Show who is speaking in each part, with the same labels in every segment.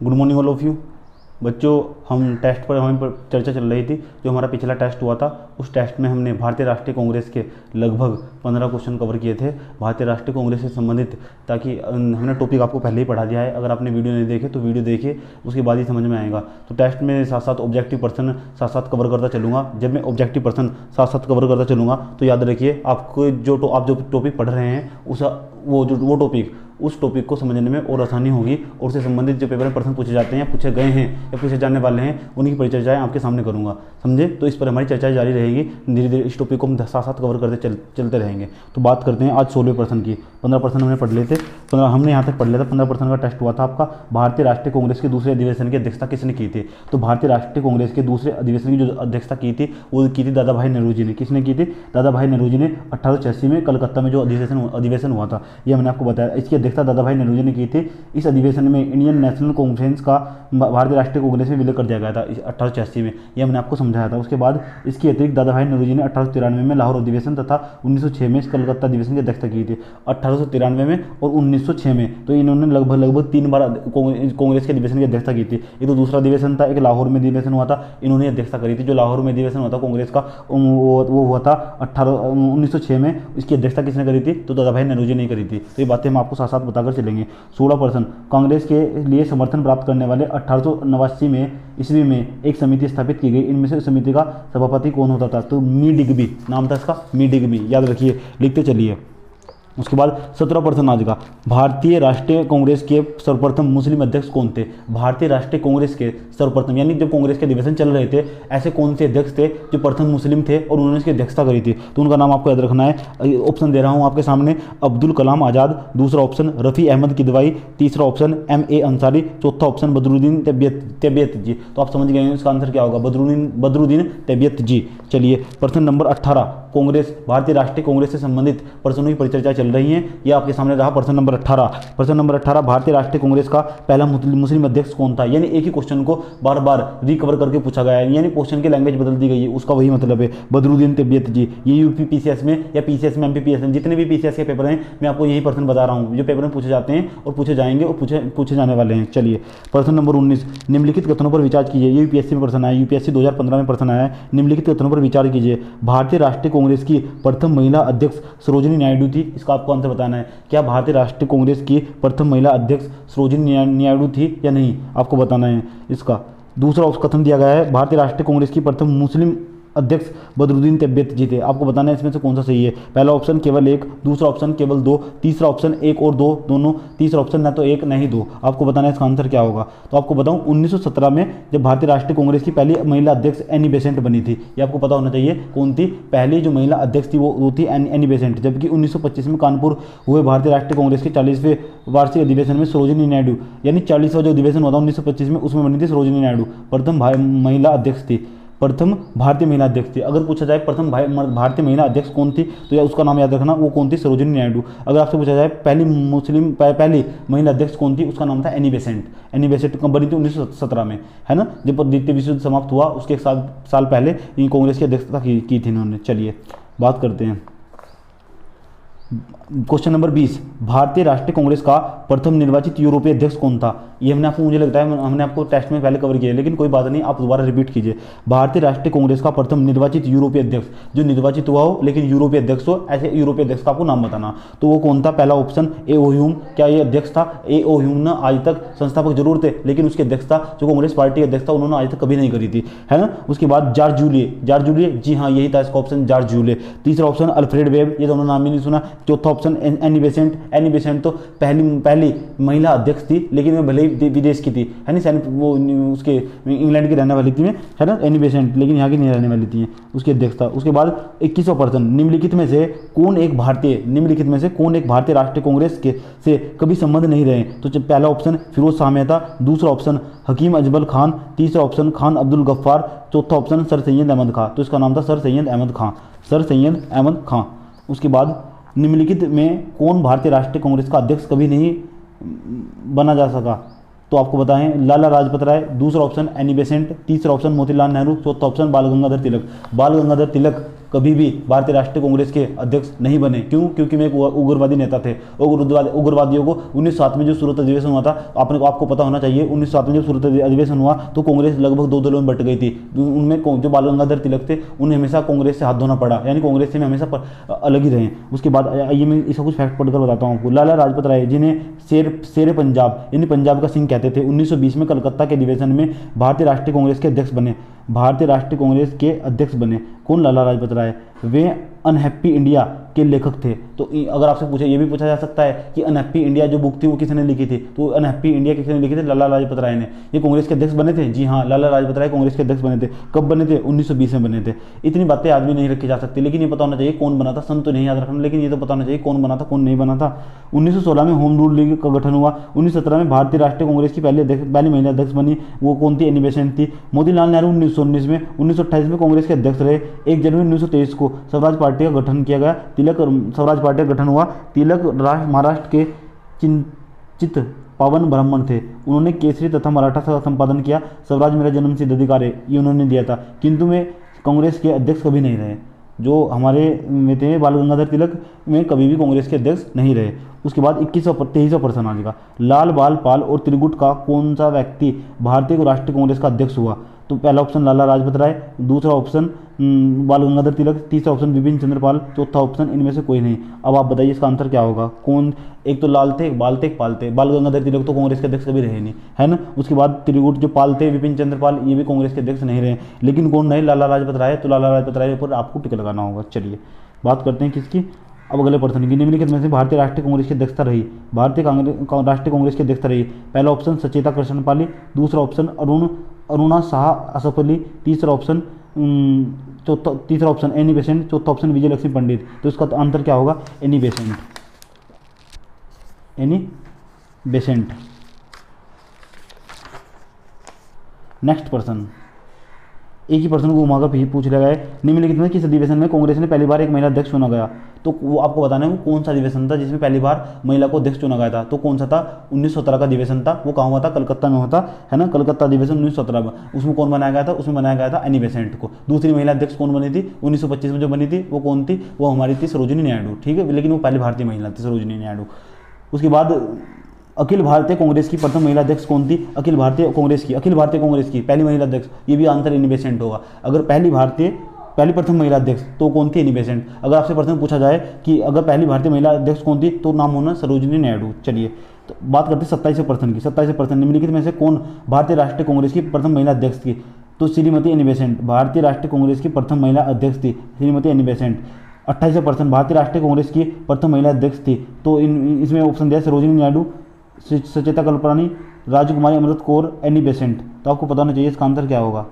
Speaker 1: Good morning all of you. बच्चों, हम test पर हमें पर चर्चा चल रही थी। जो हमारा पिछला टेस्ट हुआ था उस टेस्ट में हमने भारतीय राष्ट्रीय कांग्रेस के लगभग 15 क्वेश्चन कवर किए थे भारतीय राष्ट्रीय कांग्रेस से संबंधित, ताकि हमने टॉपिक आपको पहले ही पढ़ा दिया है। अगर आपने वीडियो नहीं देखे तो वीडियो देखिए, उसके बाद ही समझ में आएगा। तो टेस्ट में साथ साथ ऑब्जेक्टिव पर्सन साथ साथ कवर करता चलूँगा। जब मैं ऑब्जेक्टिव पर्सन साथ साथ कवर करता चलूँगा तो याद रखिए, आपको आप जो टॉपिक पढ़ रहे हैं वो टॉपिक उस टॉपिक को समझने में और आसानी होगी, और उससे संबंधित जो पेपर में प्रश्न पूछे जाते हैं या पूछे गए हैं या पूछे जाने वाले हैं उन्हीं की परिचर्चाएं आपके सामने करूंगा, समझे। तो इस पर हमारी चर्चा जारी रहेगी। धीरे धीरे इस टॉपिक को हम साथ साथ कवर करते चलते रहेंगे। तो बात करते हैं आज 16% की। 15% हमने पढ़ लेते, 15 हमने यहाँ तक पढ़ लिया था। 15% का टेस्ट हुआ था आपका। भारतीय राष्ट्रीय कांग्रेस के दूसरे अधिवेशन की अध्यक्षता किसने की थी? तो भारतीय राष्ट्रीय कांग्रेस के दूसरे अधिवेशन की जो अध्यक्षता की थी वो की थी दादा भाई नेहरू ने। किसने की थी? दादा भाई नेहरू ने 1886 में कलकत्ता में जो अधिवेशन हुआ था, ये मैंने आपको बताया। इसकी अध्यक्षता दादा भाई नेहरू की थी। इस अधिवेशन में इंडियन नेशनल कॉन्फ्रेंस का भारतीय राष्ट्रीय कांग्रेस में विलय कर दिया गया था 1886 में, यह मैंने आपको समझाया था। उसके बाद इसके अतिरिक्त दादा भाई नेहरू ने 1893 में लाहौर अधिवेशन तथा 1906 में कलकत्ता अधिवेशन की अध्यक्षता की थी। 1893 में और 1906 में तो इन्होंने लगभग 3 बार कांग्रेस के अधिवेशन की अध्यक्षता की थी। एक तो दूसरा अधिवेशन था, एक लाहौर में अधिवेशन हुआ था, इन्होंने अध्यक्षता करी थी। जो लाहौर में अधिवेशन हुआ था कांग्रेस का वो हुआ था 1906 में। इसकी अध्यक्षता किसने करी थी? तो दादा भाई नेहरू ने करी थी। तो ये बातें हम आपको साथ साथ बताकर चलेंगे। 16% कांग्रेस के लिए समर्थन प्राप्त करने वाले 1889 में ईस्वी में एक समिति स्थापित की गई। इनमें से समिति का सभापति कौन होता था? तो मी डिग्बी नाम था इसका, मी डिग्बी। याद रखिए, लिखते चलिए। उसके बाद 17% आज का। भारतीय राष्ट्रीय कांग्रेस के सर्वप्रथम मुस्लिम अध्यक्ष कौन थे? भारतीय राष्ट्रीय कांग्रेस के सर्वप्रथम, यानी जब कांग्रेस के अधिवेशन चल रहे थे, ऐसे कौन से अध्यक्ष थे जो प्रथम मुस्लिम थे और उन्होंने इसकी अध्यक्षता करी थी? तो उनका नाम आपको याद रखना है। ऑप्शन दे रहा हूँ आपके सामने। अब्दुल कलाम आज़ाद, दूसरा ऑप्शन रफ़ी अहमद किदवाई, तीसरा ऑप्शन M.A. अंसारी, चौथा ऑप्शन बदरुद्दीन तैयब जी। तो आप समझ गए हैं इसका आंसर क्या होगा? बदरुद्दीन तैयब जी। चलिए, प्रश्न नंबर 18। कांग्रेस, भारतीय राष्ट्रीय कांग्रेस से संबंधित प्रश्नों की परिचर्चा चल रही है। यह आपके सामने रहा प्रश्न नंबर 18। प्रश्न नंबर 18, भारतीय राष्ट्रीय कांग्रेस का पहला मुस्लिम अध्यक्ष कौन था? यानी एक ही क्वेश्चन को बार बार रिकवर करके पूछा गया है, यानी क्वेश्चन की लैंग्वेज बदल दी गई है, उसका वही मतलब है। बदरुद्दीन तैयब जी। ये यूपी पीसीएस में या पीसीएस में एमपीपीएस में जितने भी पीसीएस के पेपर हैं, मैं आपको यही प्रश्न बता रहा हूँ जो पेपर में पूछे जाते हैं और पूछे जाएंगे और पूछे जाने वाले हैं। चलिए, प्रश्न नंबर 19, निम्नलिखित कथनों पर विचार कीजिए। ये यूपीएससी में प्रश्न आया, यूपीएससी 2015 में प्रश्न आया है। निम्नलिखित कथनों पर विचार कीजिए। भारतीय राष्ट्रीय कांग्रेस की प्रथम महिला अध्यक्ष सरोजिनी नायडू थी। इसका आपको आंसर बताना है। क्या भारतीय राष्ट्रीय कांग्रेस की प्रथम महिला अध्यक्ष सरोजिनी नायडू थी या नहीं, आपको बताना है इसका। दूसरा कथन दिया गया है, भारतीय राष्ट्रीय कांग्रेस की प्रथम मुस्लिम अध्यक्ष बदरुद्दीन तैयब जी थे। आपको बताना है इसमें से कौन सा सही है। पहला ऑप्शन केवल 1, दूसरा ऑप्शन केवल 2, तीसरा ऑप्शन 1 और 2 दोनों, तीसरा ऑप्शन ना तो 1 ना ही 2। आपको बताना है इसका आंसर क्या होगा। तो आपको बताऊं, 1917 में जब भारतीय राष्ट्रीय कांग्रेस की पहली महिला अध्यक्ष एनी बेसेंट बनी थी। ये आपको पता होना चाहिए कौन थी। पहली जो महिला अध्यक्ष थी वो थी एनी बेसेंट। जबकि 1925 में कानपुर हुए भारतीय राष्ट्रीय कांग्रेस के 40वें वार्षिक अधिवेशन में सरोजिनी नायडू, यानी 40वां जो अधिवेशन हुआ था 1925 में, उसमें बनी थी सरोजिनी नायडू। प्रथम महिला अध्यक्ष थी, प्रथम भारतीय महिला अध्यक्ष थी। अगर पूछा जाए प्रथम भारतीय महिला अध्यक्ष कौन थी, तो या उसका नाम याद रखना, वो कौन थी? सरोजिनी नायडू। अगर आपसे पूछा जाए पहली महिला अध्यक्ष कौन थी, उसका नाम था एनी बेसेंट। एनी बेसेंट कब बनी थी? 1917 में, है ना, जब द्वितीय विश्व युद्ध समाप्त हुआ उसके एक साल पहले इन कांग्रेस की अध्यक्षता की थी इन्होंने। चलिए, बात करते हैं क्वेश्चन नंबर 20, भारतीय राष्ट्रीय कांग्रेस का प्रथम निर्वाचित यूरोपीय अध्यक्ष कौन था? ये मुझे लगता है हमने आपको टेस्ट में पहले कवर किया है, लेकिन कोई बात नहीं, आप दोबारा रिपीट कीजिए। भारतीय राष्ट्रीय कांग्रेस का प्रथम निर्वाचित यूरोपीय अध्यक्ष, जो निर्वाचित हुआ हो लेकिन यूरोपीय अध्यक्ष हो, ऐसे यूरोपीय अध्यक्ष का आपको नाम बताना। तो वो कौन था? पहला ऑप्शन A.O. ह्यूम। क्या ये अध्यक्ष था? A.O. ह्यूम ना आज तक संस्थापक जरूर थे, लेकिन उसके अध्यक्षता जो कांग्रेस पार्टी के अध्यक्ष था उन्होंने आज तक कभी नहीं करी थी, है ना। उसके बाद जॉर्ज जूलिए, जी हाँ यही था इसका ऑप्शन, जॉर्ज जूलिए। तीसरा ऑप्शन अल्फ्रेड वेब, ये दोनों नाम ही नहीं सुना। चौथा ऑप्शन एनी बेसेंट तो पहली महिला अध्यक्ष थी, लेकिन वे भले ही विदेश की थी, है ना, वो उसके इंग्लैंड की रहने वाली थी, है ना, एनी बेसेंट, लेकिन यहाँ की नहीं रहने वाली थी, उसकी अध्यक्षता। उसके बाद 21वां निम्नलिखित में से कौन एक भारतीय राष्ट्रीय कांग्रेस के से कभी संबंध नहीं रहे? तो पहला ऑप्शन फिरोज शाह मेहता, दूसरा ऑप्शन हकीम अजमल खान, तीसरा ऑप्शन खान अब्दुल गफ्फार, चौथा ऑप्शन सर सैयद अहमद खां। तो इसका नाम था सर सैयद अहमद खां। उसके बाद निम्नलिखित में कौन भारतीय राष्ट्रीय कांग्रेस का अध्यक्ष कभी नहीं बना जा सका? तो आपको बताएं लाला लाजपत राय, दूसरा ऑप्शन एनी बेसेंट, तीसरा ऑप्शन मोतीलाल नेहरू, चौथा ऑप्शन बाल गंगाधर तिलक। बाल गंगाधर तिलक कभी भी भारतीय राष्ट्रीय कांग्रेस के अध्यक्ष नहीं बने। क्यों? क्योंकि वे एक उग्रवादी नेता थे। उग्रवादियों को 1907 में जो सूरत अधिवेशन हुआ था, आपको पता होना चाहिए, 1907 में जब सूरत अधिवेशन हुआ तो कांग्रेस लगभग दो दलों में बट गई थी। उनमें जो बाल गंगाधर तिलक थे उन्हें हमेशा कांग्रेस से हाथ धोना पड़ा, यानी कांग्रेस से हमेशा अलग ही रहे। उसके बाद आइए मैं इसका कुछ फैक्ट पढ़कर बताता हूँ आपको। लाला लाजपत राय, जिन्हें शेर पंजाब यानी पंजाब का सिंह कहते थे, 1920 में कलकत्ता के अधिवेशन में भारतीय राष्ट्रीय कांग्रेस के अध्यक्ष बने। भारतीय राष्ट्रीय कांग्रेस के अध्यक्ष बने कौन? लाला लाजपत राय। वे अनहैप्पी इंडिया के लेखक थे। तो अगर आपसे पूछे, ये भी पूछा जा सकता है कि अनहैप्पी इंडिया जो बुक थी वो किसने लिखी थी? तो अनहैप्पी इंडिया किसने लिखी थी? लाला लाजपत राय ने। ये कांग्रेस के अध्यक्ष बने थे? जी हाँ, लाला लाजपत राय कांग्रेस के अध्यक्ष बने थे। कब बने थे? 1920 में बने थे। इतनी बातें आज भी नहीं रखी जा सकती, लेकिन ये पता होना चाहिए कौन बना था। सन तो नहीं याद रखना, लेकिन ये तो पता होना चाहिए कौन बना था, कौन नहीं बना था। 1916 में होम रूल लीग का गठन हुआ। 1917 में भारतीय राष्ट्रीय कांग्रेस की पहली महिला अध्यक्ष बनी, वो कौन थी? एनी बेसेंट थी। मोतीलाल नेहरू 1919 में, 1928 में कांग्रेस के अध्यक्ष रहे। 1 जनवरी 1923 को स्वराज पार्टी का गठन किया गया। तिलक स्वराज पार्टी का गठन हुआ। तिलक महाराष्ट्र के चिंतित पावन ब्राह्मण थे। उन्होंने केसरी तथा मराठा का संपादन किया। स्वराज मेरा जन्म सिद्ध अधिकार है, ये उन्होंने दिया था, किंतु वे कांग्रेस के अध्यक्ष कभी नहीं रहे। जो हमारे में थे बाल गंगाधर तिलक, में कभी भी कांग्रेस के अध्यक्ष नहीं रहे। उसके बाद 23वां प्रश्न आ जाएगा। लाल बाल पाल और त्रिगुट का कौन सा व्यक्ति भारतीय राष्ट्रीय कांग्रेस का अध्यक्ष हुआ? तो पहला ऑप्शन लाला लाजपत राय, दूसरा ऑप्शन बाल गंगाधर तिलक, तीसरा ऑप्शन विपिन चंद्र पाल, चौथा ऑप्शन इनमें से कोई नहीं। अब आप बताइए इसका आंसर क्या होगा? कौन? एक तो लाल थे, एक बाल थे, एक पाल थे। बाल गंगाधर तिलक तो कांग्रेस के अध्यक्ष कभी रहे नहीं, है ना। उसके बाद त्रिगुट जो पाल थे, विपिन चंद्र पाल, ये भी कांग्रेस के अध्यक्ष नहीं रहे, लेकिन कौन रहे? लाला लाजपत राय। तो लाला लाजपत राय पर आपको टिक लगाना होगा। चलिए बात करते हैं किसकी, अब अगले प्रश्न की। निम्नलिखित में से भारतीय राष्ट्रीय कांग्रेस की अध्यक्षता रही, भारतीय राष्ट्रीय कांग्रेस की अध्यक्षता रही। पहला ऑप्शन सचेता कृष्णपाली, दूसरा ऑप्शन अरुणा शाह असफली, तीसरा ऑप्शन एनी बेसेंट, चौथा ऑप्शन विजय लक्ष्मी पंडित। तो इसका आंसर क्या होगा? Annie Besant. Annie Besant. Next प्रश्न, एक ही प्रश्न को घुमाकर पूछ लिया गया है। निम्नलिखित में किस अधिवेशन में कांग्रेस ने पहली बार एक महिला अध्यक्ष चुना गया? तो वो आपको बताना है वो कौन सा अधिवेशन था जिसमें पहली बार महिला को अध्यक्ष चुना गया था। तो कौन सा था? 1917 का अधिवेशन था। वो कहाँ हुआ था? कलकत्ता में हुआ था, है ना। कलकत्ता अधिवेशन 1917 में। उसमें कौन बनाया गया था? उसमें बनाया गया था एनी बेसेंट को। दूसरी महिला अध्यक्ष कौन बनी थी? 1925 में जो बनी थी वो कौन थी? वो हमारी थी सरोजिनी नायडू, ठीक है, लेकिन वो पहली भारतीय महिला थी सरोजिनी नायडू। उसके बाद अखिल भारतीय कांग्रेस की प्रथम महिला अध्यक्ष कौन थी? अखिल भारतीय कांग्रेस की पहली महिला अध्यक्ष, ये भी आंसर एनी बेसेंट होगा। अगर पहली प्रथम महिला अध्यक्ष तो कौन थी? Annie Besant. अगर आपसे प्रश्न पूछा जाए कि अगर पहली भारतीय महिला अध्यक्ष कौन थी, तो नाम होना सरोजिनी नायडू। चलिए तो बात करते हैं 27वें प्रश्न की। 27वें प्रश्न, निम्नलिखित में से कौन भारतीय राष्ट्रीय कांग्रेस की प्रथम महिला अध्यक्ष थी? तो श्रीमती एनी बेसेंट। भारतीय राष्ट्रीय कांग्रेस की प्रथम महिला अध्यक्ष थी श्रीमती एनी बेसेंट। 28वां प्रश्न, भारतीय राष्ट्रीय कांग्रेस की प्रथम महिला अध्यक्ष थी, तो इसमें ऑप्शन दिया सरोजिनी नायडू, सचेता कृष्णपाली, राजकुमारी अमृत कौर, एनी बेसेंट। तो आपको पता होना चाहिए इसका आंसर क्या होगा।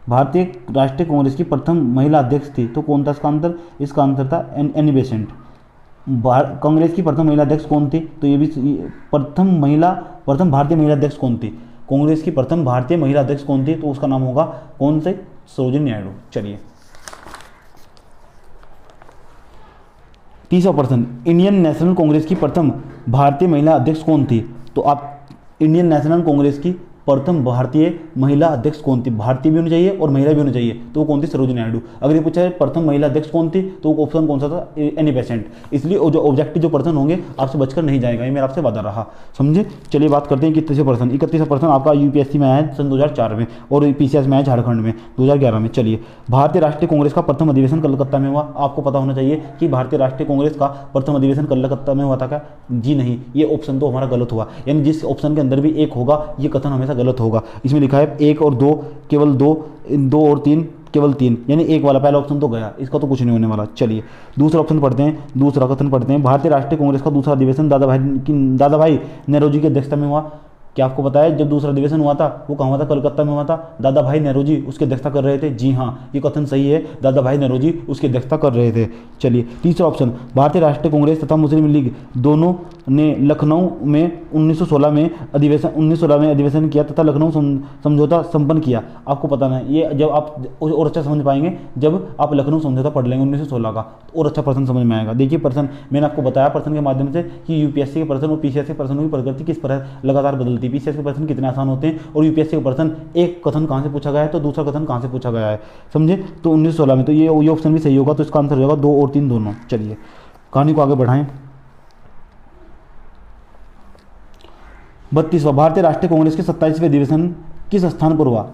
Speaker 1: भारतीय राष्ट्रीय कांग्रेस की प्रथम महिला अध्यक्ष थी, तो कौन था इसका आंसर? इसका आंसर था एनी बेसेंट। कांग्रेस की प्रथम महिला अध्यक्ष कौन थी? तो ये भी प्रथम भारतीय महिला अध्यक्ष कौन थी? कांग्रेस की प्रथम भारतीय महिला अध्यक्ष कौन थी? तो उसका नाम होगा कौन से? सरोजिनी नायडू। चलिए 30वां प्रश्न, इंडियन नेशनल कांग्रेस की प्रथम भारतीय महिला अध्यक्ष कौन थी? तो आप इंडियन नेशनल कांग्रेस की प्रथम भारतीय महिला अध्यक्ष कौन थी? भारतीय भी होनी चाहिए और महिला भी होनी चाहिए, तो वो कौन थी? सरोजिनी नायडू। अगर ये पूछा है प्रथम महिला अध्यक्ष कौन थी, तो ऑप्शन कौन सा था? Annie Besant. इसलिए जो ऑब्जेक्टिव जो प्रश्न होंगे आपसे बचकर नहीं जाएगा, ये मेरा आपसे वादा रहा, समझे। चलिए बात करते हैं 31वां प्रश्न। 31वां प्रश्न आपका यूपीएससी में आया है सन 2004 में और पीसीएस में आया झारखंड में 2011 में। चलिए, भारतीय राष्ट्रीय कांग्रेस का प्रथम अधिवेशन कलकत्ता में हुआ। आपको पता होना चाहिए कि भारतीय राष्ट्रीय कांग्रेस का प्रथम अधिवेशन कलकत्ता में हुआ था क्या? जी नहीं, ये ऑप्शन तो हमारा गलत हुआ, यानी जिस ऑप्शन के अंदर भी एक होगा ये कथन हमेशा गलत होगा। इसमें लिखा है 1 और 2 केवल 2 और 3 केवल 3, यानी एक वाला पहला ऑप्शन तो गया, इसका तो कुछ नहीं होने वाला। चलिए दूसरा ऑप्शन पढ़ते हैं, दूसरा कथन पढ़ते हैं। भारतीय राष्ट्रीय कांग्रेस का दूसरा अधिवेशन दादा भाई नेहरू की अध्यक्षता में हुआ। क्या आपको पता है जब दूसरा अधिवेशन हुआ था वो कहाँ हुआ था? कलकत्ता में हुआ था। दादा भाई नेहरू जी उसकी अध्यक्षता कर रहे थे। जी हाँ, ये कथन सही है, दादा भाई नेहरू जी उसकी अध्यक्षता कर रहे थे। चलिए तीसरा ऑप्शन, भारतीय राष्ट्रीय कांग्रेस तथा मुस्लिम लीग दोनों ने लखनऊ में 1916 में अधिवेशन किया तथा लखनऊ समझौता संपन्न किया। आपको पता है ये, जब आप और अच्छा समझ पाएंगे जब आप लखनऊ समझौता पढ़ लेंगे 1916 का, और अच्छा प्रश्न समझ में आएगा। देखिए प्रश्न मैंने आपको बताया प्रश्न के माध्यम से कि यूपीएससी के प्रश्न और पीसीएस के प्रश्नों की प्रकृति किस तरह लगातार बदलती होती है। पीसीएस के प्रश्न कितने आसान होते हैं और यूपीएससी के प्रश्न एक कथन कहाँ से पूछा गया है तो दूसरा कथन कहाँ से पूछा गया है, समझे। तो 1916 में, तो ये ऑप्शन भी सही होगा, तो इसका आंसर हो जाएगा 2 और 3 दोनों। चलिए कहानी को आगे बढ़ाएं। 32वां, भारतीय राष्ट्रीय कांग्रेस के 27वें अधिवेशन किस स्थान पर हुआ।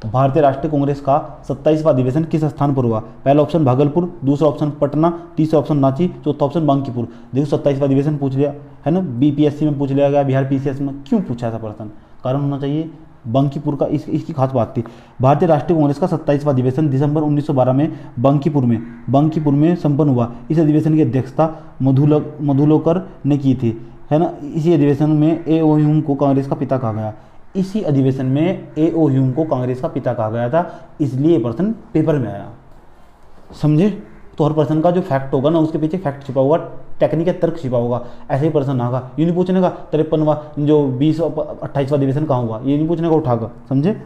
Speaker 1: भारतीय राष्ट्रीय कांग्रेस का 27वां अधिवेशन किस स्थान पर हुआ। पहला ऑप्शन भागलपुर, दूसरा ऑप्शन पटना, तीसरा ऑप्शन रांची, चौथा ऑप्शन बांकीपुर। देखो 27वां अधिवेशन पूछ लिया है ना, बीपीएससी में पूछ लिया गया, बिहार पीसीएस में क्यों पूछा था प्रश्न, कारण होना चाहिए। बांकीपुर का इसकी खास बात थी। भारतीय राष्ट्रीय कांग्रेस का 27वां अधिवेशन दिसंबर 1912 में बांकीपुर में संपन्न हुआ। इस अधिवेशन की अध्यक्षता मधुलोकर ने की थी, है ना। इसी अधिवेशन में ए.ओ. ह्यूम को कांग्रेस का पिता कहा गया। इसी अधिवेशन में ए.ओ. ह्यूम को कांग्रेस का पिता कहा गया था, इसलिए प्रश्न पेपर में आया, समझे। तो हर पर्सन का जो फैक्ट होगा ना, उसके पीछे फैक्ट छिपा होगा, टेक्निक या तर्क छिपा होगा। ऐसे ही पर्सन आगा, ये नहीं पूछने का 53वां जो 28वां अधिवेशन कहाँ हुआ, ये नहीं पूछने का उठाकर, समझे।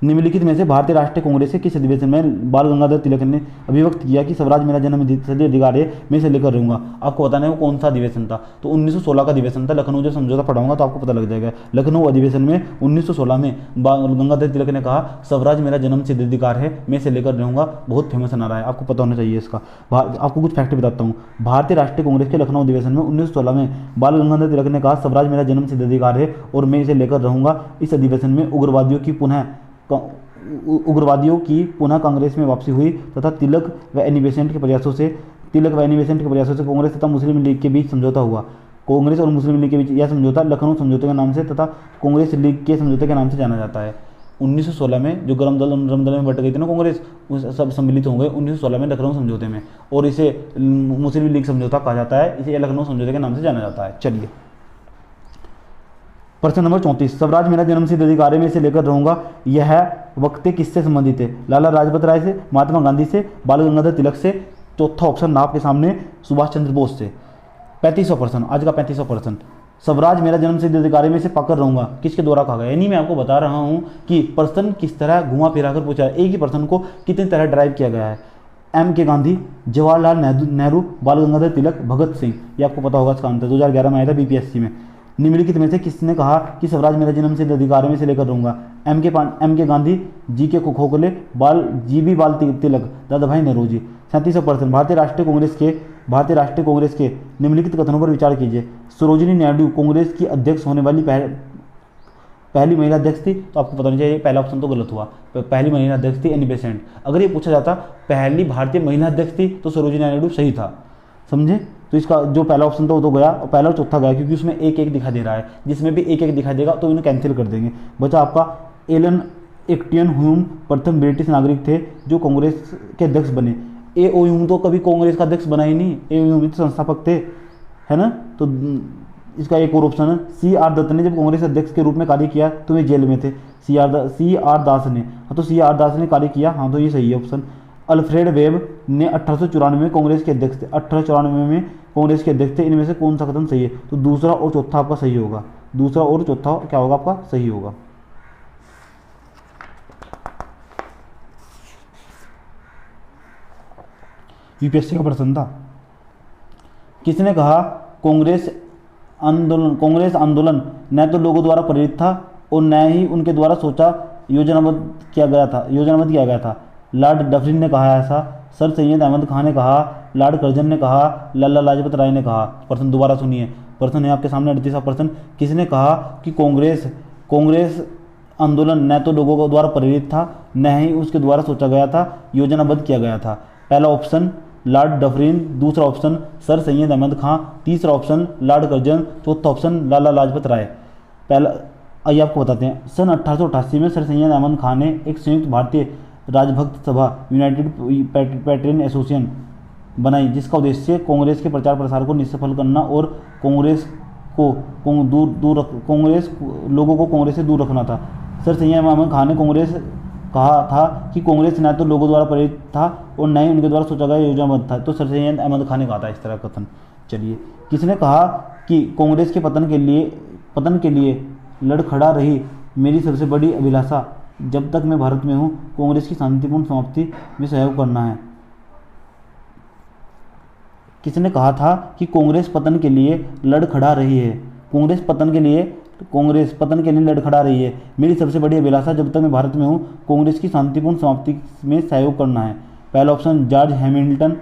Speaker 1: निम्नलिखित में से भारतीय राष्ट्रीय कांग्रेस के किस अधिवेशन में बाल गंगाधर तिलक ने अभिव्यक्त किया कि स्वराज मेरा जन्म अधिकार है, मैं इसे लेकर रहूंगा। आपको बताना है वो कौन सा अधिवेशन था, तो 1916 का अधिवेशन था। लखनऊ जो समझौता पढ़ाऊंगा तो आपको पता लग जाएगा। लखनऊ अधिवेशन में 1916 में बाल गंगाधर तिलक ने कहा स्वराज मेरा जन्म सिद्ध अधिकार है, मैं इसे लेकर रहूंगा। बहुत फेमस नारा है, आपको पता होना चाहिए इसका। आपको कुछ फैक्ट बताता हूँ। भारतीय राष्ट्रीय कांग्रेस के लखनऊ अधिवेशन में 1916 में बाल गंगाधर तिलक ने कहा स्वराज मेरा जन्म सिद्ध अधिकार है और मैं इसे लेकर रहूंगा। इस अधिवेशन में उग्रवादियों की पुनः कांग्रेस में वापसी हुई तथा तिलक व एनी बेसेंट के प्रयासों से कांग्रेस तथा मुस्लिम लीग के बीच समझौता हुआ। कांग्रेस और मुस्लिम लीग के बीच यह समझौता लखनऊ समझौते के नाम से तथा कांग्रेस लीग के समझौते के नाम से जाना जाता है। 1916 में जो रमदल में बट गई थी ना कांग्रेस, सब सम्मिलित हो गए 1916 में लखनऊ समझौते में, और इसे मुस्लिम लीग समझौता कहा जाता है, इसे लखनऊ समझौते के नाम से जाना जाता है। चलिए प्रश्न नंबर 34, स्वराज मेरा जन्म सिद्ध अधिकार है, मैं इसे लेकर रहूंगा। यह वक्तव्य किससे संबंधित है। लाला लाजपत राय से, महात्मा गांधी से, बाल गंगाधर तिलक से। चौथा ऑप्शन आपके सामने सुभाष चंद्र बोस से। 35वां प्रश्न, आज का 35वां प्रश्न, स्वराज मेरा जन्म सिद्ध अधिकार है, मैं इसे पकड़ रहूंगा, किसके द्वारा कहा गया। यानी मैं आपको बता रहा हूं कि प्रश्न किस तरह घुमा फिरा कर पूछा है, एक ही प्रश्न को कितनी तरह ड्राइव किया गया है। M.K. गांधी, जवाहरलाल नेहरू, बाल गंगाधर तिलक, भगत सिंह, ये आपको पता होगा इसका आंसर 2011 में आया था बीपीएससी में। निम्नलिखित में से किसने कहा कि स्वराज मेरा जन्म सिद्ध अधिकार है, मैं इसे लेकर रहूंगा। M.K. गांधी, G.K. खोखले, G.B. बाल तिलक, दादा भाई नौरोजी। 37वां प्रश्न, भारतीय राष्ट्रीय कांग्रेस के निम्नलिखित कथनों पर विचार कीजिए। सरोजिनी नायडू कांग्रेस की अध्यक्ष होने वाली पहली महिला अध्यक्ष थी, तो आपको पता नहीं चाहिए, पहला ऑप्शन तो गलत हुआ। पहली महिला अध्यक्ष थी एनी बेसेंट। अगर ये पूछा जाता पहली भारतीय महिला अध्यक्ष थी तो सरोजिनी नायडू सही था, समझे। तो इसका जो पहला ऑप्शन था वो तो गया, और पहला और चौथा गया, क्योंकि उसमें एक एक दिखा दे रहा है, जिसमें भी एक एक दिखाई देगा तो इन्हें कैंसिल कर देंगे। बचा आपका एलन एक्टियन ह्यूम, प्रथम ब्रिटिश नागरिक थे जो कांग्रेस के अध्यक्ष बने। ए.ओ. ह्यूम तो कभी कांग्रेस का अध्यक्ष बना ही नहीं, ए.ओ. ह्यूम तो संस्थापक थे, है ना। तो इसका एक और ऑप्शन है C.R. दत्त ने जब कांग्रेस अध्यक्ष के रूप में कार्य किया तो वे जेल में थे। C.R. दास ने, हाँ तो C.R. दास ने कार्य किया, हाँ तो ये सही है ऑप्शन। अल्फ्रेड वेब ने 1894 में कांग्रेस के अध्यक्ष थे, 1894 में कांग्रेस के अध्यक्ष थे। इनमें से कौन सा कथन सही है, तो दूसरा और चौथा आपका सही होगा। दूसरा और चौथा क्या होगा आपका सही होगा। यूपीएससी का प्रश्न था, किसने कहा कांग्रेस आंदोलन न तो लोगों द्वारा प्रेरित था और न ही उनके द्वारा सोचा योजनाबद्ध किया गया था। लॉर्ड डफरिन ने कहा ऐसा, सर सैयद अहमद खान ने कहा, लॉर्ड कर्जन ने कहा, लाला लाजपत राय ने कहा। प्रश्न दोबारा सुनिए, प्रश्न है आपके सामने 38वां प्रश्न, किसने कहा कि कांग्रेस आंदोलन न तो लोगों द्वारा प्रेरित था न ही उसके द्वारा सोचा गया था, योजनाबद्ध किया गया था। पहला ऑप्शन लॉर्ड डफरिन, दूसरा ऑप्शन सर सैयद अहमद खां, तीसरा ऑप्शन लॉर्ड कर्जन, चौथा ऑप्शन लाला लाजपत राय। पहला आइए आपको बताते हैं। सन 1888 में सर सैयद अहमद खान ने एक संयुक्त भारतीय राजभक्त सभा यूनाइटेड पैट्रियन एसोसिएशन बनाई, जिसका उद्देश्य कांग्रेस के प्रचार प्रसार को निष्फल करना और लोगों को कांग्रेस से दूर रखना था। सर सैयद अहमद खान ने कहा था कि कांग्रेस न तो लोगों द्वारा प्रेरित था और न ही उनके द्वारा सोचा गया योजनाबद्ध था, तो सर सैयद अहमद खान ने कहा था इस तरह कथन। चलिए, किसने कहा कि कांग्रेस के पतन के लिए लड़ खड़ा रही मेरी सबसे बड़ी अभिलाषा जब तक मैं भारत में हूँ कांग्रेस की शांतिपूर्ण समाप्ति में सहयोग करना है। किसने कहा था कि कांग्रेस पतन के लिए लड़ खड़ा रही है, कांग्रेस पतन के लिए कांग्रेस पतन के लिए लड़खड़ा रही है। मेरी सबसे बड़ी अभिलाषा जब तक मैं भारत में हूँ कांग्रेस की शांतिपूर्ण समाप्ति में सहयोग करना है। पहला ऑप्शन जॉर्ज हैमिल्टन,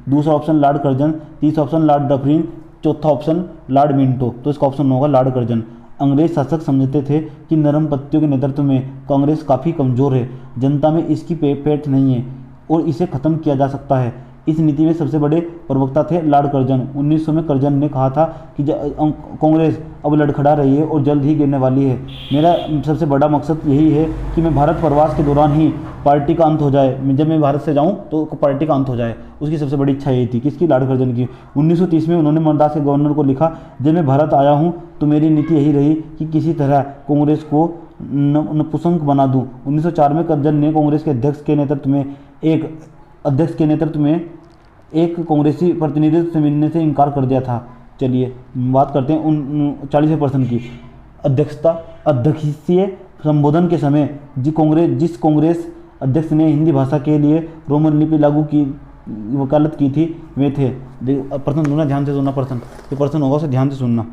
Speaker 1: दूसरा ऑप्शन लॉर्ड कर्जन, तीसरा ऑप्शन लॉर्ड डफरिन, चौथा ऑप्शन लॉर्ड मिंटो। तो इसका ऑप्शन होगा लॉर्ड कर्जन। अंग्रेज शासक समझते थे कि नरम पत्तियों के नेतृत्व में कांग्रेस काफ़ी कमज़ोर है, जनता में इसकी पेट नहीं है और इसे ख़त्म किया जा सकता है। इस नीति में सबसे बड़े प्रवक्ता थे लॉर्ड कर्जन। 1900 में कर्जन ने कहा था कि कांग्रेस अब लड़खड़ा रही है और जल्द ही गिरने वाली है। मेरा सबसे बड़ा मकसद यही है कि मैं भारत प्रवास के दौरान ही पार्टी का अंत हो जाए, जब मैं भारत से जाऊं तो पार्टी का अंत हो जाए। उसकी सबसे बड़ी इच्छा यही थी। किसकी? लॉर्ड कर्जन की। 1930 में उन्होंने मद्रास के गवर्नर को लिखा, जब मैं भारत आया हूँ तो मेरी नीति यही रही कि किसी तरह कांग्रेस को नपुंसक बना दूं। 1904 में कर्जन ने कांग्रेस के अध्यक्ष के नेतृत्व में एक कांग्रेसी प्रतिनिधित्व से मिलने से इनकार कर दिया था। चलिए बात करते हैं उन 40% की। अध्यक्षीय संबोधन के समय जिस कांग्रेस अध्यक्ष ने हिंदी भाषा के लिए रोमन लिपि लागू की वकालत की थी वे थे। प्रश्न सुनना ध्यान से सुनना, प्रश्न होगा उसे ध्यान से सुनना।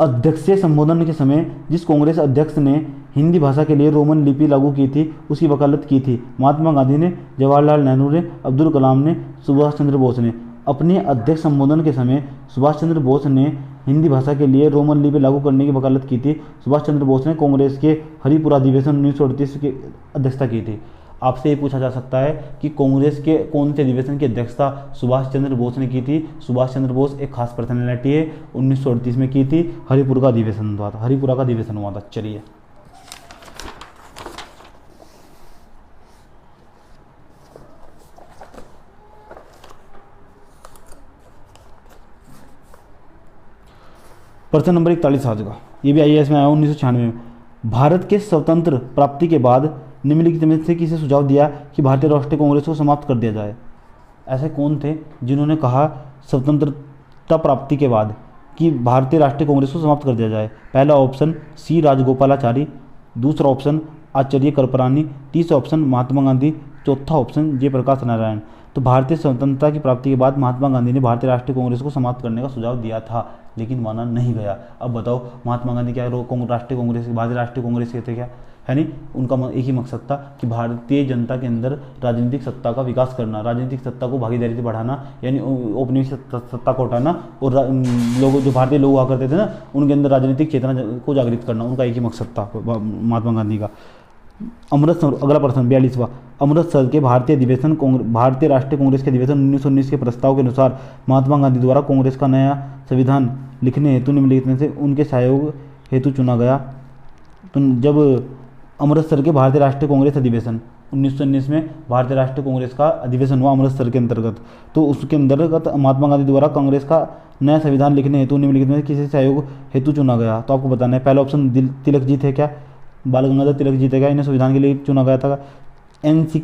Speaker 1: अध्यक्षीय संबोधन के समय जिस कांग्रेस अध्यक्ष ने हिंदी भाषा के लिए रोमन लिपि लागू की थी उसकी वकालत की थी महात्मा गांधी ने, जवाहरलाल नेहरू ने, अब्दुल कलाम ने, सुभाष चंद्र बोस ने। अपने अध्यक्ष संबोधन के समय सुभाष चंद्र बोस ने हिंदी भाषा के लिए रोमन लिपि लागू करने की वकालत की थी। सुभाष चंद्र बोस ने कांग्रेस के हरिपुरा अधिवेशन 1938 की अध्यक्षता की थी। आपसे ये पूछा जा सकता है कि कांग्रेस के कौन से अधिवेशन की अध्यक्षता सुभाष चंद्र बोस ने की थी। सुभाष चंद्र बोस एक खास पर्सनैलिटी है, 1938 में की थी। हरिपुरा का अधिवेशन हुआ था। चलिए प्रश्न नंबर 41 आज का, ये भी IAS में आया 1996 में। भारत के स्वतंत्र प्राप्ति के बाद निम्नलिखित में से किसे सुझाव दिया कि भारतीय राष्ट्रीय कांग्रेस को समाप्त कर दिया जाए? ऐसे कौन थे जिन्होंने कहा स्वतंत्रता प्राप्ति के बाद कि भारतीय राष्ट्रीय कांग्रेस को समाप्त कर दिया जाए? पहला ऑप्शन सी राजगोपालाचारी, दूसरा ऑप्शन आचार्य कृपलानी, तीसरा ऑप्शन महात्मा गांधी, चौथा ऑप्शन जयप्रकाश नारायण। तो भारतीय स्वतंत्रता की प्राप्ति के बाद महात्मा गांधी ने भारतीय राष्ट्रीय कांग्रेस को समाप्त करने का सुझाव दिया था, लेकिन माना नहीं गया। अब बताओ महात्मा गांधी क्या राष्ट्रीय कांग्रेस, भारतीय राष्ट्रीय कांग्रेस के थे क्या? है नहीं। उनका एक ही मकसद था कि भारतीय जनता के अंदर राजनीतिक सत्ता का विकास करना, राजनीतिक सत्ता को भागीदारी से बढ़ाना, यानी औपनिवेशिक सत्ता को हटाना और लोग जो भारतीय लोग हुआ करते थे ना उनके अंदर राजनीतिक चेतना को जागृत करना। उनका एक ही मकसद था महात्मा गांधी का। अमृतसर, अगला प्रश्न 42वां। अमृतसर के भारतीय राष्ट्रीय कांग्रेस के अधिवेशन 1919 के प्रस्ताव के अनुसार महात्मा गांधी द्वारा कांग्रेस का नया संविधान लिखने हेतु निम्नलिखित में से उनके सहयोग हेतु चुना गया। तो जब अमृतसर के भारतीय राष्ट्रीय कांग्रेस अधिवेशन 1919 में भारतीय राष्ट्रीय कांग्रेस का अधिवेशन हुआ अमृतसर के अंतर्गत, तो उसके अंतर्गत महात्मा गांधी द्वारा कांग्रेस का नया संविधान लिखने हेतु निम्नलिखित में किसी सहयोग हेतु चुना गया? तो आपको बताना है। पहला ऑप्शन तिलक जी थे क्या? बाल गंगाधर तिलक जी थे क्या? इन्हें संविधान के लिए चुना गया था। NC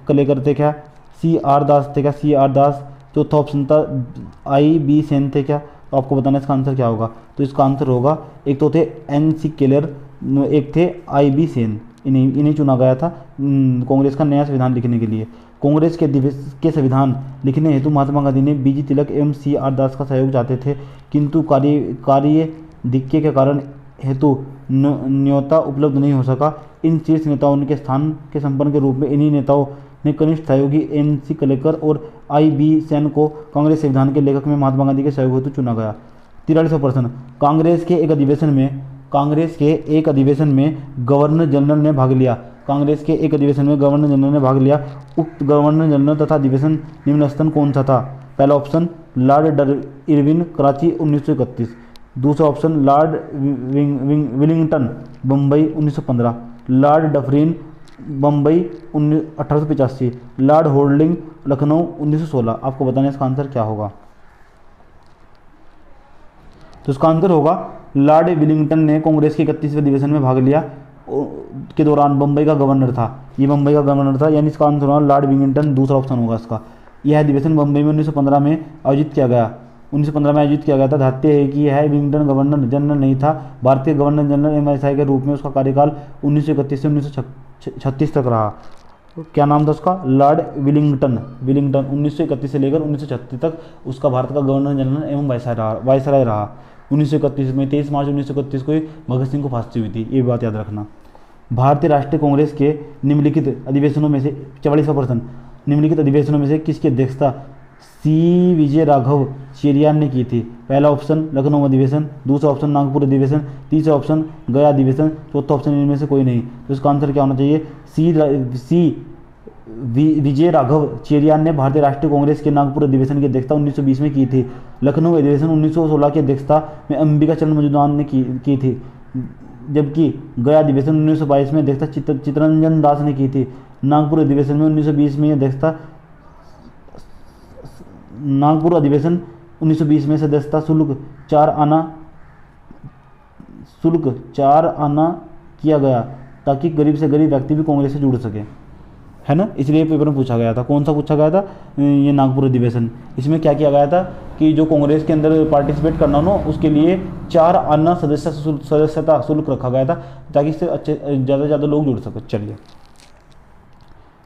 Speaker 1: कलेकर थे क्या? CR दास थे क्या? CR दास। चौथा ऑप्शन था IB सेन थे क्या? तो आपको बताना इसका आंसर क्या होगा? तो इसका आंसर होगा, एक तो थे NC केलर, एक थे IB सेन। इन्हें चुना गया था कांग्रेस का नया संविधान लिखने के लिए। कांग्रेस के संविधान लिखने हेतु महात्मा गांधी ने BG तिलक एवं CR दास का सहयोग चाहते थे, किंतु कार्य धिक्य के कारण हेतु न्योता उपलब्ध नहीं हो सका। इन शीर्ष नेताओं के स्थान के संपन्न के रूप में इन्हीं नेताओं ने कनिष्ठ सहयोगी NC कलेकर और IB सेन को कांग्रेस संविधान के लेखक में महात्मा गांधी के सहयोग हेतु चुना गया। 43वां प्रश्न। कांग्रेस के एक अधिवेशन में गवर्नर जनरल ने भाग लिया। उक्त गवर्नर जनरल तथा अधिवेशन निम्नस्तन कौन सा था? पहला ऑप्शन लॉर्ड इरविन, कराची 1931। दूसरा option Lord Willingdon, Bombay 1915। Lord Dufferin, Bombay 1885। Lord holding, Lucknow 1916। आपको बताना इसका आंसर क्या होगा? तो इसका आंसर होगा लॉर्ड विलिंगटन ने कांग्रेस के 31वें अधिवेशन में भाग लिया के दौरान बम्बई का गवर्नर था। ये बम्बई का गवर्नर था, यानी इसका आंसर होगा लॉर्ड विलिंगटन। दूसरा ऑप्शन होगा इसका। यह अधिवेशन बम्बई में 1915 में आयोजित किया गया। 1915 में आयोजित किया गया था। ध्यात्य है कि यह विलिंगटन गवर्नर जनरल नहीं था। भारतीय गवर्नर जनरल MSI के रूप में उसका कार्यकाल 1931 से 1936 तक रहा। तो क्या नाम था उसका? Lord Willingdon. 1931 से लेकर 1936 तक उसका भारत का गवर्नर जनरल एवं वायसराय रहा। 1931 में 23 मार्च 1931 को ही भगत सिंह को फांसी हुई थी, ये बात याद रखना। भारतीय राष्ट्रीय कांग्रेस के निम्नलिखित अधिवेशनों में से 44% निम्नलिखित अधिवेशनों में से किसकी अध्यक्षता सी विजय राघव चेरियान ने की थी? पहला ऑप्शन लखनऊ अधिवेशन, दूसरा ऑप्शन नागपुर अधिवेशन, तीसरा ऑप्शन गया अधिवेशन, चौथा ऑप्शन इनमें से कोई नहीं। तो इसका आंसर क्या होना चाहिए? सी विजय राघव चेरियान ने भारतीय राष्ट्रीय कांग्रेस के नागपुर अधिवेशन की अध्यक्षता 1920 में की थी। लखनऊ अधिवेशन 1916 की अध्यक्षता में अंबिका चरण मजुमदार ने की थी, जबकि गया अधिवेशन 1922 में अध्यक्षता चित्तरंजन दास ने की थी। नागपुर अधिवेशन में 1920 में अध्यक्षता नागपुर अधिवेशन 1920 में सदस्यता शुल्क 4 आना किया गया ताकि गरीब से गरीब व्यक्ति भी कांग्रेस से जुड़ सके, है ना। इसलिए पेपर में पूछा गया था। कौन सा पूछा गया था? ये नागपुर अधिवेशन। इसमें क्या किया गया था कि जो कांग्रेस के अंदर पार्टिसिपेट करना हो उसके लिए 4 आना सदस्यता शुल्क रखा गया था ताकि इससे ज़्यादा से ज़्यादा लोग जुड़ सके। चलिए,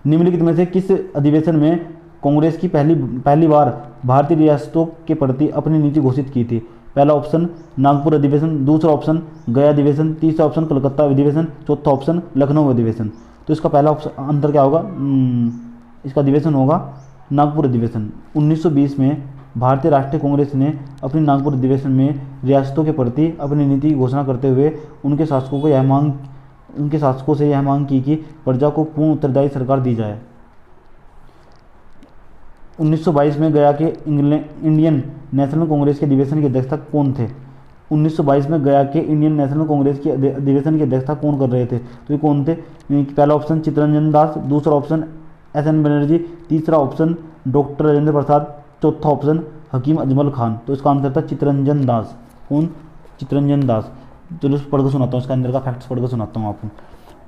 Speaker 1: निम्नलिखित में से किस अधिवेशन में कांग्रेस की पहली बार भारतीय रियासतों के प्रति अपनी नीति घोषित की थी? पहला ऑप्शन नागपुर अधिवेशन, दूसरा ऑप्शन गया अधिवेशन, तीसरा ऑप्शन कलकत्ता अधिवेशन, चौथा ऑप्शन लखनऊ अधिवेशन। तो इसका पहला ऑप्शन आंसर क्या होगा? इसका अधिवेशन होगा नागपुर अधिवेशन। 1920 में भारतीय राष्ट्रीय कांग्रेस ने अपनी नागपुर अधिवेशन में रियासतों के प्रति अपनी नीति की घोषणा करते हुए उनके शासकों से यह मांग की कि प्रजा को पूर्ण उत्तरदायी सरकार दी जाए। 1922 में गया के इंडियन नेशनल कांग्रेस के अधिवेशन की अध्यक्षता कौन थे? 1922 में गया के इंडियन नेशनल कांग्रेस के अधिवेशन की अध्यक्षता कौन कर रहे थे? तो ये कौन थे? पहला ऑप्शन चित्तरंजन दास, दूसरा ऑप्शन एस.एन. बनर्जी, तीसरा ऑप्शन डॉक्टर राजेंद्र प्रसाद, चौथा ऑप्शन हकीम अजमल खान। तो इसका आंसर था चित्तरंजन दास। कौन? चित्तरंजन दास। चलो पढ़कर सुनाता हूँ, इसका अंदर का फैक्ट्स पढ़कर सुनाता हूँ आपको।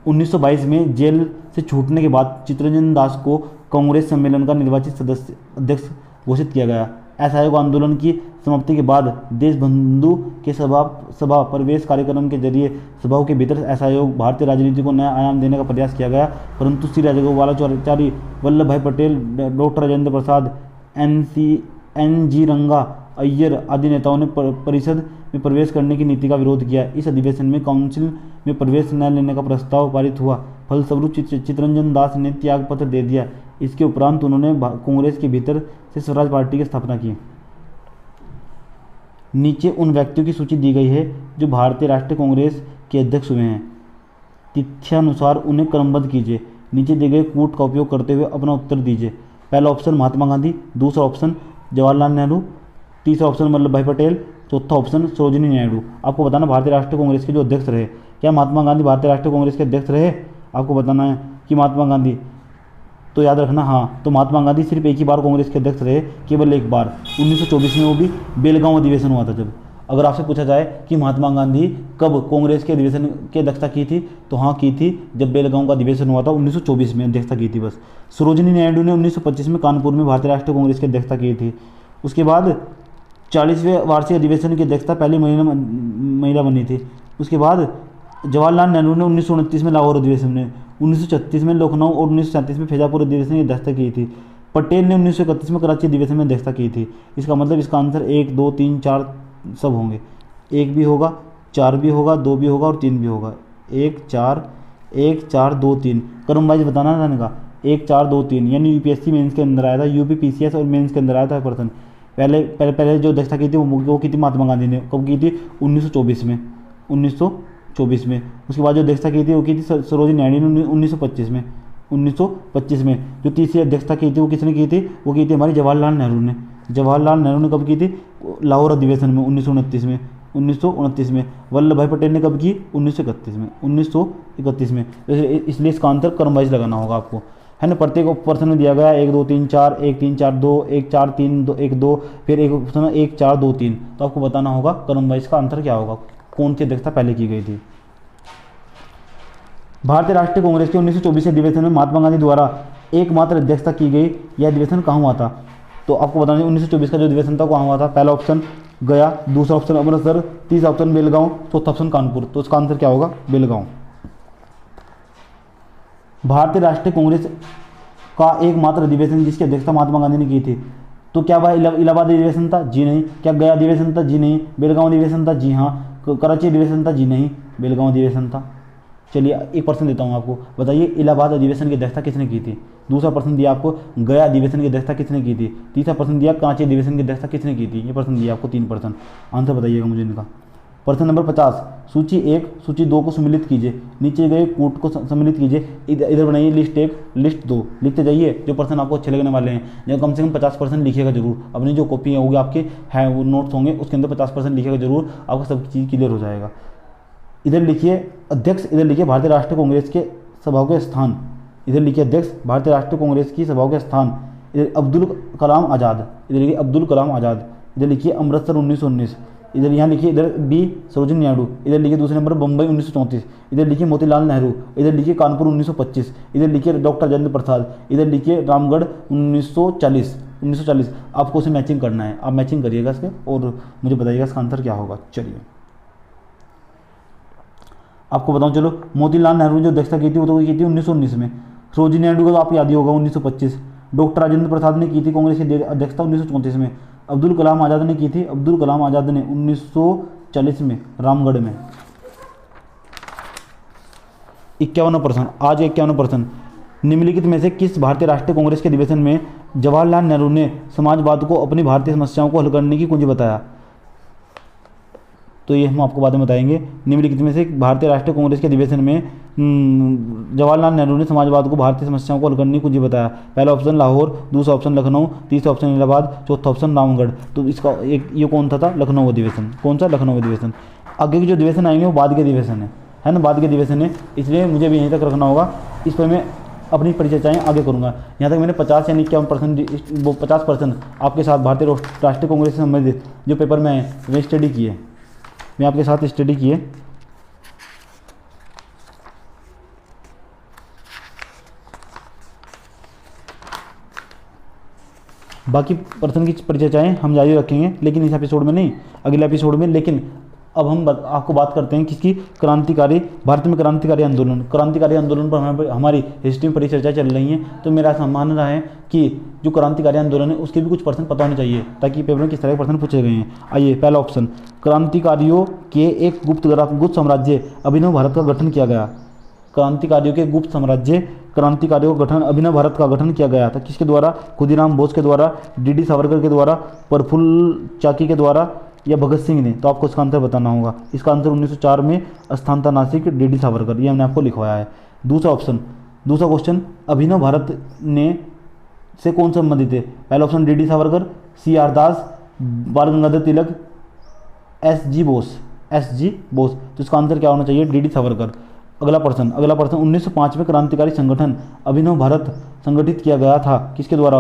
Speaker 1: 1922 में जेल से छूटने के बाद चित्तरंजन दास को कांग्रेस सम्मेलन का निर्वाचित सदस्य अध्यक्ष घोषित किया गया। असहयोग आंदोलन की समाप्ति के बाद देशबंधु के सभा प्रवेश कार्यक्रम के जरिए सभाओं के भीतर असहयोग भारतीय राजनीति को नया आयाम देने का प्रयास किया गया, परंतु श्री राजगोपालाचारी, वल्लभ भाई पटेल, डॉक्टर राजेंद्र प्रसाद, एन.जी. रंगा, अय्यर आदि नेताओं ने परिषद में प्रवेश करने की नीति का विरोध किया। इस अधिवेशन में काउंसिल में प्रवेश न लेने का प्रस्ताव पारित हुआ। फलस्वरूप चित्तरंजन दास ने त्याग पत्र दे दिया। इसके उपरांत उन्होंने कांग्रेस के भीतर से स्वराज पार्टी की स्थापना की। नीचे उन व्यक्तियों की सूची दी गई है जो भारतीय राष्ट्रीय कांग्रेस के अध्यक्ष हुए हैं। तिथ्यानुसार उन्हें क्रमबद्ध कीजिए। नीचे दिए गए कूट का उपयोग करते हुए अपना उत्तर दीजिए। पहला ऑप्शन महात्मा गांधी, दूसरा ऑप्शन जवाहरलाल नेहरू, तीसरा ऑप्शन वल्लभ भाई पटेल, चौथा ऑप्शन सरोजिनी नायडू। आपको बताना भारतीय राष्ट्रीय कांग्रेस के जो अध्यक्ष रहे, क्या महात्मा गांधी भारतीय राष्ट्रीय कांग्रेस के अध्यक्ष रहे? आपको बताना है कि महात्मा गांधी, तो याद रखना हाँ, तो महात्मा गांधी सिर्फ एक ही बार कांग्रेस के अध्यक्ष रहे, केवल एक बार। 1924 में, वो भी बेलगांव अधिवेशन हुआ था जब। अगर आपसे पूछा जाए कि महात्मा गांधी कब कांग्रेस के अधिवेशन की अध्यक्षता की थी, तो हाँ की थी, जब बेलगांव का अधिवेशन हुआ था 1924 में अध्यक्षता की थी बस। सरोजिनी नायडू ने 1925 में कानपुर में भारतीय राष्ट्रीय कांग्रेस की अध्यक्षता की थी। उसके बाद 40वें वार्षिक अधिवेशन की अध्यक्षता पहली महिला बनी थी। उसके बाद जवाहरलाल नेहरू ने 1929 में लाहौर अधिवेशन में, 1936 में लखनऊ और 1937 में फैजापुर अधिवेशन की अध्यक्षता की थी। पटेल ने 1931 में कराची अधिवेशन में अध्यक्षता की थी। इसका मतलब इसका आंसर 1, 2, 3, 4 सब होंगे। 1 भी होगा, 4 भी होगा, 2 भी होगा और 3 भी होगा। 1, 4, 2, 3 क्रम वाइज बताना रहने का। 1, 4, 2, 3 यानी यूपीएससी मेंस के अंदर आया था, यूपी पीसीएस और मेंस के अंदर आया था पर्सन। पहले जो अध्यक्षता की थी वो की थी महात्मा गांधी ने। कब की थी? 1924 में। 1924 में। उसके बाद जो अध्यक्षता की थी वो की थी सरोजिनी नायडू ने 1925 में। 1925 में जो तीसरी अध्यक्षता की थी वो किसने की थी? वो की थी हमारी जवाहरलाल नेहरू ने। जवाहरलाल नेहरू ने कब की थी? लाहौर अधिवेशन में 1929 में। 1929 में। वल्लभ भाई पटेल ने कब की? 1931 में। 1931 में। इसलिए इसका आंसर क्रम वाइज लगाना होगा आपको, है ना। प्रत्येक ऑप्शन में दिया गया 1, 2, 3, 4, 1, 3, 4, 2, 1, 4, 3, 2, 1, 2, फिर एक ऑप्शन 1, 4, 2, 3। तो आपको बताना होगा क्रम वाइज का आंसर क्या होगा, कौन सी अध्यक्षता पहले की गई थी। भारतीय राष्ट्रीय कांग्रेस के 1924 अधिवेशन में महात्मा गांधी द्वारा एकमात्र अध्यक्षता की गई, यह अधिवेशन कहाँ हुआ था? तो आपको बताना 1924 का जो अधिवेशन था कहाँ हुआ था? पहला ऑप्शन गया, दूसरा ऑप्शन अमृतसर, तीसरा ऑप्शन बेलगांव, चौथा ऑप्शन कानपुर। तो इसका आंसर क्या होगा? बेलगांव। भारतीय राष्ट्रीय कांग्रेस का एकमात्र अधिवेशन जिसकी अध्यक्षता महात्मा गांधी ने की थी, तो क्या वह इलाहाबाद अधिवेशन था? जी नहीं। क्या गया अधिवेशन था? जी नहीं। बेलगांव अधिवेशन था? जी हाँ। कराची अधिवेशन था? जी नहीं, बेलगांव अधिवेशन था। चलिए 1% देता हूँ आपको, बताइए इलाहाबाद अधिवेशन की अध्यक्षता किसने की थी? दूसरा प्रश्न दिया आपको गया अधिवेशन की अध्यक्षता किसने की थी? तीसरा प्रश्न दिया कराची अधिवेशन की अध्यक्षता किसने की थी? ये प्रश्न दिया आपको 3%। आंसर बताइएगा मुझे इनका। प्रश्न नंबर 50, सूची 1 सूची 2 को सम्मिलित कीजिए, नीचे गए कूट को सम्मिलित कीजिए, इधर बनाइए लिस्ट 1 लिस्ट 2, लिखते जाइए। जो प्रश्न आपको अच्छे लगने वाले हैं, जो कम से कम 50% लिखिएगा जरूर। अपनी जो कॉपी होगी आपके है वो नोट्स होंगे, उसके अंदर 50% लिखिएगा जरूर, आपको सब चीज़ क्लियर हो जाएगा। इधर लिखिए अध्यक्ष, इधर लिखिए भारतीय राष्ट्रीय कांग्रेस के सभाओं के स्थान, इधर लिखिए अध्यक्ष भारतीय राष्ट्रीय कांग्रेस की सभाओं के स्थान, इधर अब्दुल कलाम आज़ाद, इधर लिखिए अब्दुल कलाम आज़ाद, इधर लिखिए अमृतसर 1919, इधर यहाँ लिखिए इधर बी सरोजिनी नायडू, इधर लिखिए दूसरे नंबर बम्बई 1934, इधर लिखिए मोतीलाल नेहरू, इधर लिखिए कानपुर 1925, इधर लिखिए डॉक्टर राजेंद्र प्रसाद, इधर लिखिए रामगढ़ 1940। आपको उसे मैचिंग करना है, आप मैचिंग करिएगा इसके और मुझे बताइएगा इसका आंसर क्या होगा। चलिए आपको बताऊं, चलो मोतीलाल नेहरू ने जो अध्यक्षता की थी वो तो की थी 1919 में, सरोजिनी नायडू का तो आप याद ही होगा 1925, डॉक्टर राजेंद्र प्रसाद ने की थी कांग्रेस की अध्यक्षता 1934 में, अब्दुल कलाम आज़ाद ने की थी, अब्दुल कलाम आज़ाद ने 1940 में रामगढ़ में। 51%, आज 51%। निम्नलिखित में से किस भारतीय राष्ट्रीय कांग्रेस के अधिवेशन में जवाहरलाल नेहरू ने समाजवाद को अपनी भारतीय समस्याओं को हल करने की कुंजी बताया? तो ये हम आपको बाद में बताएंगे। निम्नलिखित में से भारतीय राष्ट्रीय कांग्रेस के अधिवेशन में जवाहरलाल नेहरू ने समाजवाद को भारतीय समस्याओं को हल करने की कुंजी बताया। पहला ऑप्शन लाहौर, दूसरा ऑप्शन लखनऊ, तीसरा ऑप्शन इलाहाबाद, चौथा ऑप्शन रामगढ़। तो इसका एक ये कौन था लखनऊ अधिवेशन। कौन सा? लखनऊ अधिवेशन। आगे के जो अधिवेशन आएंगे वो बाद के अधिवेशन है ना, बाद के अधिवेशन है, इसलिए मुझे भी यहीं तक रखना होगा। इस पर मैं अपनी परिचर्चाएँ आगे करूँगा। यहाँ तक मैंने 50 यानी 51% वो 50% आपके साथ भारतीय राष्ट्रीय कांग्रेस से संबंधित जो पेपर में है वे स्टडी किए, मैं आपके साथ स्टडी किए। बाकी पर्सन की परिचर्चाएँ हम जारी रखेंगे, लेकिन इस एपिसोड में नहीं, अगले एपिसोड में। लेकिन अब हम आपको बात करते हैं किसकी? क्रांतिकारी, भारत में क्रांतिकारी आंदोलन। क्रांतिकारी आंदोलन पर हमारी हिस्ट्री में परिचर्चा चल रही है, तो मेरा ऐसा मानना है कि जो क्रांतिकारी आंदोलन है उसके भी कुछ पर्सन पता होने चाहिए, ताकि पेपर में किस तरह के पर्सन पूछे गए हैं। आइए पहला ऑप्शन, क्रांतिकारियों के एक गुप्त साम्राज्य अभिनव भारत का गठन किया गया। क्रांतिकारियों के गुप्त साम्राज्य, क्रांतिकारियों का गठन, अभिनव भारत का गठन किया गया था किसके द्वारा? खुदीराम बोस के द्वारा, डी सावरकर के द्वारा, प्रफुल्ल चाकी के द्वारा या भगत सिंह ने? तो आपको इसका आंसर बताना होगा। इसका आंसर 1904 में स्थान था नासिक, डी सावरकर, ये हमने आपको लिखवाया है। दूसरा ऑप्शन, दूसरा क्वेश्चन, अभिनव भारत ने से कौन संबंधित है? पहला ऑप्शन डी सावरकर, CR दास, बाल गंगाधर तिलक, SG बोस। तो इसका आंसर क्या होना चाहिए? डी सावरकर। अगला प्रश्न 1905 में क्रांतिकारी संगठन अभिनव भारत संगठित किया गया था किसके द्वारा?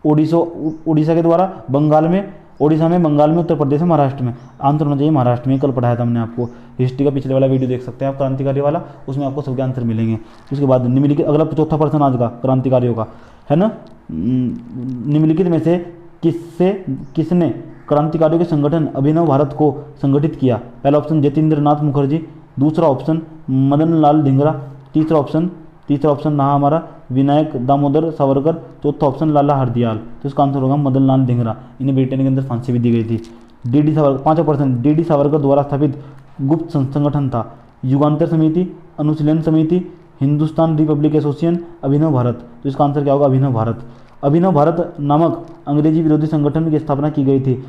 Speaker 1: उड़ीसा के द्वारा, बंगाल में, ओडिशा में, बंगाल में, उत्तर प्रदेश में, महाराष्ट्र में? आंसर होना चाहिए महाराष्ट्र में। कल पढ़ाया था हमने आपको, हिस्ट्री का पिछले वाला वीडियो देख सकते हैं आप, क्रांतिकारी वाला, उसमें आपको सबके आंसर मिलेंगे। उसके बाद निम्नलिखित, अगला चौथा प्रश्न आज का क्रांतिकारियों का है ना, निम्नलिखित में से किसने क्रांतिकारियों के संगठन अभिनव भारत को संगठित किया? पहला ऑप्शन जतीन्द्र नाथ मुखर्जी, दूसरा ऑप्शन मदन लाल धिंगरा, तीसरा ऑप्शन रहा हमारा विनायक दामोदर सावरकर, चौथा ऑप्शन लाला हरदयाल। तो इसका आंसर होगा मदन लाल धिंगरा। इन्हें ब्रिटेन के अंदर फांसी भी दी गई थी। डी सावरकर, 5% डी सावरकर द्वारा स्थापित गुप्त संगठन था युगांतर समिति, अनुशीलन समिति, हिंदुस्तान रिपब्लिक एसोसिएशन, अभिनव भारत। तो इसका आंसर क्या होगा? अभिनव भारत। अभिनव भारत नामक अंग्रेजी विरोधी संगठन की स्थापना की गई थी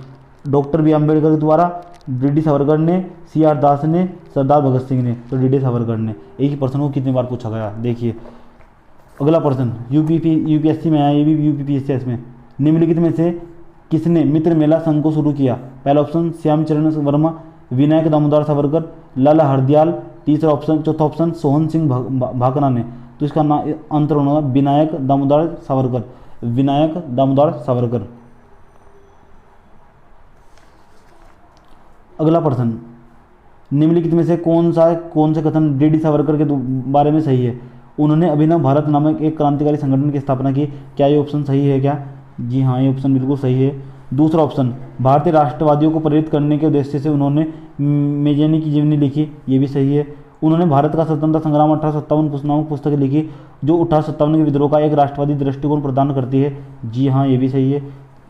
Speaker 1: डॉक्टर बी आम्बेडकर के द्वारा, डी सावरकर ने, CR दास ने, सरदार भगत सिंह ने। तो डी सावरकर ने। एक ही प्रश्न को कितनी बार पूछा गया देखिए। अगला प्रश्न यूपीएससी में आया, ये भी यूपीपीएससी में। निम्नलिखित में से किसने मित्र मेला संघ को शुरू किया? पहला ऑप्शन श्यामचरण वर्मा, विनायक दामोदर सावरकर, लाला हरदयाल, चौथा ऑप्शन सोहन सिंह भाकरा ने। तो इसका आंसर होगा विनायक दामोदर सावरकर। अगला प्रश्न, निम्नलिखित में से कौन से कथन डी सावरकर के बारे में सही है? उन्होंने अभिनव भारत नामक एक क्रांतिकारी संगठन की स्थापना की। क्या ये ऑप्शन सही है क्या? जी हाँ, ये ऑप्शन बिल्कुल सही है। दूसरा ऑप्शन, भारतीय राष्ट्रवादियों को प्रेरित करने के उद्देश्य से उन्होंने मेजेनी की जीवनी लिखी। ये भी सही है। उन्होंने भारत का स्वतंत्रता संग्राम 1857 नामक पुस्तक लिखी जो 1857 के विद्रोह का एक राष्ट्रवादी दृष्टिकोण प्रदान करती है। जी हाँ, ये भी सही है।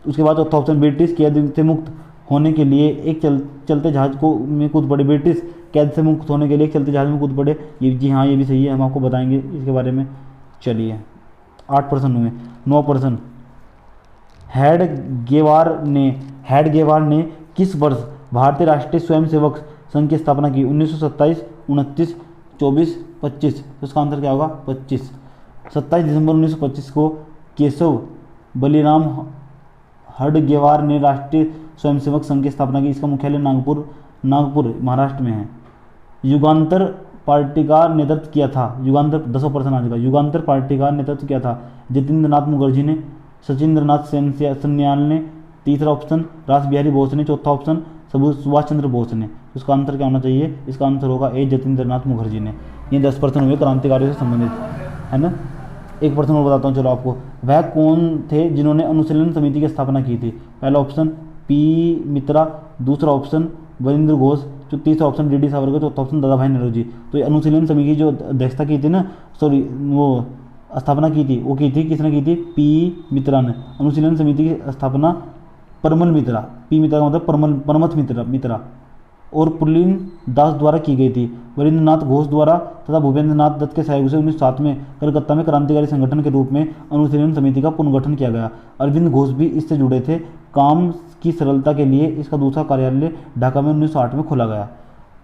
Speaker 1: उसके बाद चौथा ऑप्शन, ब्रिटिश कैद से मुक्त होने के लिए एक चलते जहाज को में कूद पड़े। ब्रिटिश कैद से मुक्त होने के लिए एक चलते जहाज में कूद पड़े। ये जी हाँ, ये भी सही है, हम आपको बताएंगे इसके बारे में। चलिए 8% हुए। 9%, हेडगेवार ने किस वर्ष भारतीय राष्ट्रीय स्वयंसेवक संघ की स्थापना की? 1927, 29, 24, 25। तो इसका आंसर क्या होगा? 25। 27 दिसंबर 1925 को केशव बलिराम हेडगेवार ने राष्ट्रीय स्वयंसेवक संघ की स्थापना की। इसका मुख्यालय नागपुर महाराष्ट्र में है। युगांतर पार्टी का नेतृत्व किया था। युगांतर 10% आ जाएगा। युगांतर पार्टी का नेतृत्व किया था जतिंद्र नाथ मुखर्जी ने, सचिंद्र नाथ सन्याल ने। तीसरा ऑप्शन रास बिहारी बोस ने। चौथा ऑप्शन सुभाष चंद्र बोस ने। इसका आंसर क्या होना चाहिए? इसका आंसर होगा ए, जतिंद्र नाथ मुखर्जी ने। ये 10% हुए क्रांतिकारियों से संबंधित, है ना। 1% और बताता हूँ चलो आपको। वह कौन थे जिन्होंने अनुशीलन समिति की स्थापना की थी? पहला ऑप्शन पी मित्रा, दूसरा ऑप्शन वरिंद्र घोष, जो तीसरा ऑप्शन डी सावरकर, चौथा ऑप्शन दादा भाई नौरोजी। तो ये अनुशीलन समिति की जो अध्यक्षता की थी ना, सॉरी वो स्थापना की थी, वो की थी किसने की थी? पी मित्रा ने। अनुशीलन समिति की स्थापना परमल मित्रा, पी मित्रा का मतलब परमथ मित्रा और पुरलीन दास द्वारा की गई थी। वरिंद्रनाथ घोष द्वारा तथा भूपेंद्र नाथ दत्त के सहयोग से 1907 में कलकत्ता में क्रांतिकारी संगठन के रूप में अनुशीलन समिति का पुनर्गठन किया गया। अरविंद घोष भी इससे जुड़े थे। काम की सरलता के लिए इसका दूसरा कार्यालय ढाका में 1908 में खोला गया।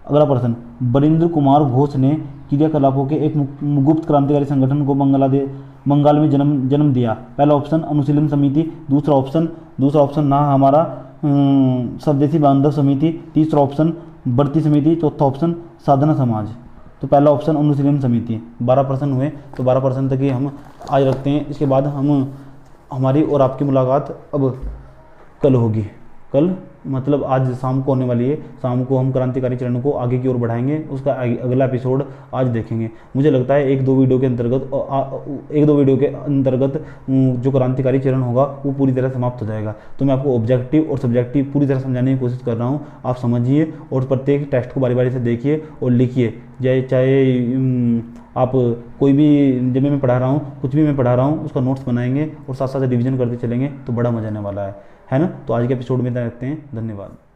Speaker 1: अगला प्रश्न, बरिंद्र कुमार घोष ने क्रियाकलापों के एक गुप्त क्रांतिकारी संगठन को बंगाल में जन्म दिया। पहला ऑप्शन अनुशीलन समिति, दूसरा ऑप्शन ना हमारा स्वदेशी बांधव समिति, तीसरा ऑप्शन भर्ती समिति, चौथा ऑप्शन साधना समाज। तो पहला ऑप्शन अनुशीलन समिति। 12% हुए, तो 12% तक ही हम आज रखते हैं। इसके बाद हमारी और आपकी मुलाकात अब कल होगी। कल मतलब आज शाम को होने वाली है। शाम को हम क्रांतिकारी चरण को आगे की ओर बढ़ाएंगे। उसका अगला एपिसोड आज देखेंगे। मुझे लगता है एक दो वीडियो के अंतर्गत जो क्रांतिकारी चरण होगा वो पूरी तरह समाप्त हो जाएगा। तो मैं आपको ऑब्जेक्टिव और सब्जेक्टिव पूरी तरह समझाने की कोशिश कर रहा हूँ। आप समझिए और प्रत्येक टेस्ट को बारी बारी से देखिए और लिखिए। चाहे आप कोई भी, जब मैं पढ़ा रहा हूँ, कुछ भी मैं पढ़ा रहा हूँ, उसका नोट्स बनाएंगे और साथ साथ रिवीजन करते चलेंगे तो बड़ा मजा आने वाला है ना। तो आज के एपिसोड में इतना रखते हैं। धन्यवाद।